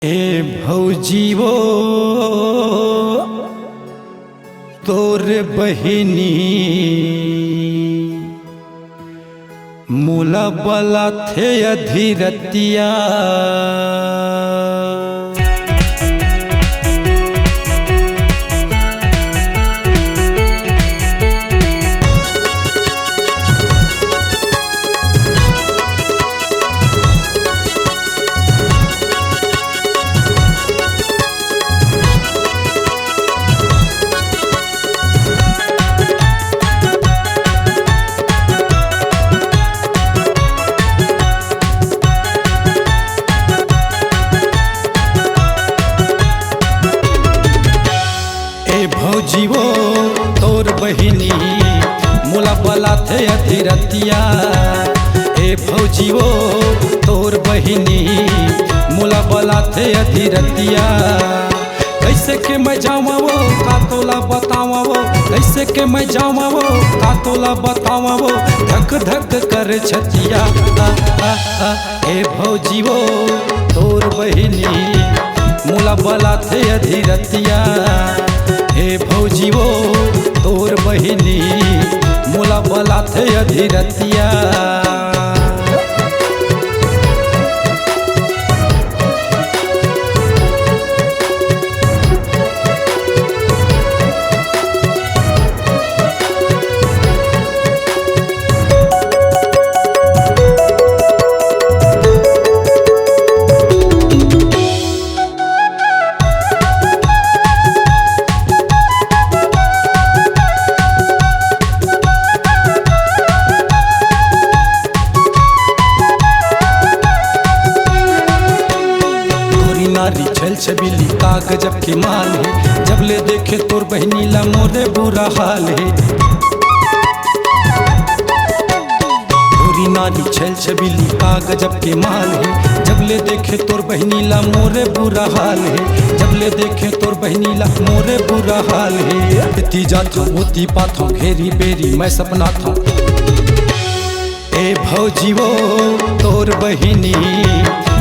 ए भौजीवो तोर बहिनी मुला बला थे अधीरतिया भौजीवो तोर बहिनी मुला बला थे अधीरतिया। ए भौजीवो तोर बहिनी मुला बला थे अधीरतिया। कैसे के मैं जाऊँ का तोला बताऊँ, कैसे के मैं जाऊँ का तोला बताऊँ, धक धक कर छतिया। ए भौजीवो तोर बहिनी मुला बला थे अधीरतिया। हे भौजीवो तोर बहिनी मुला बला थे अधीरतिया। नारी छल छबिली का गजब के माल है, जब ले देखे तोर बहनी ला मोरे बुरा हाल है। गोरी नारी छल छबिली का गजब के माल है, जब ले देखे तोर बहनी ला मोरे बुरा हाल है। जब ले देखे तोर बहनी ला मोरे बुरा हाल है। इतनी जाता होती पाथा घेरी बेरी मैं सपना था। ए भौजीवो तोर बहिनी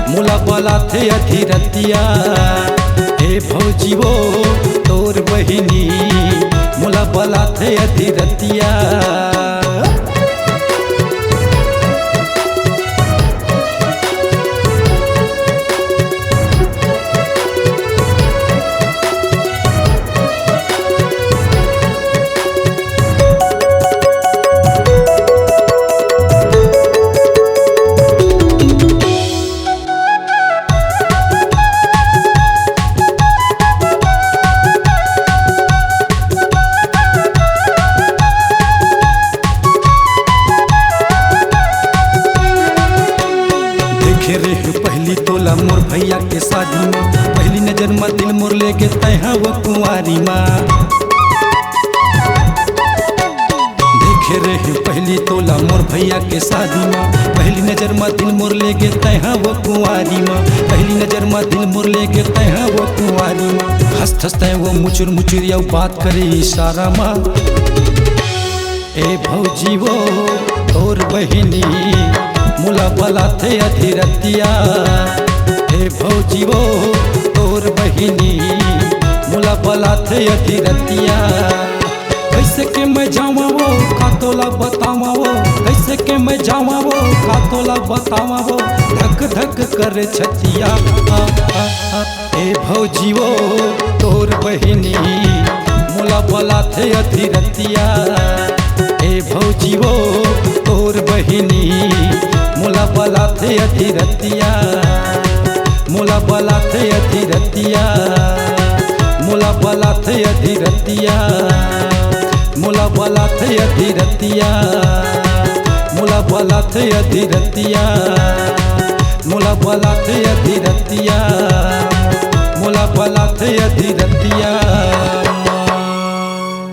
मुला बला थे अधीरतिया। हे भौजीवो तोर बहिनी मुला बला थे अधीरतिया। पहली तोला मोर भैया के शादी में, पहली नजर में दिल मोर ले गे तैहा वो कुंवारी माँ। देखे रहे पहली तोला मोर भैया के शादी में, पहली नजर में दिल मोर ले गे तैहा वो कुंवारी माँ। पहली नजर में दिल मोर ले गे तैहा वो कुंवारी माँ। हंसत हंसते वो मुचुर मुचुर या बात करे इशारा माँ। ए भौजीवो तोर बहिनी मुला बला थे अधीरतिया। हे भौजीवो तोर बहिनी मुला बला थे अधीरतिया। कैसे के मैं जाऊँ का तोला बताऊँ, कैसे के मैं जाऊँ का तोला बताऊँ, धक धक कर छतिया। हे भौजीवो तोर बहिनी मुला बला थे अधीरतिया। हे भौजीवो तोर बहिनी मुला बला थे अधीरतिया। मुला बला थे अधीरतिया। मुला बला थे अधीरतिया। मुला बला थे अधीरतिया। मुला बला थे अधीरतिया। मुला बला थे अधीरतिया। मुला बला थे अधीरतिया।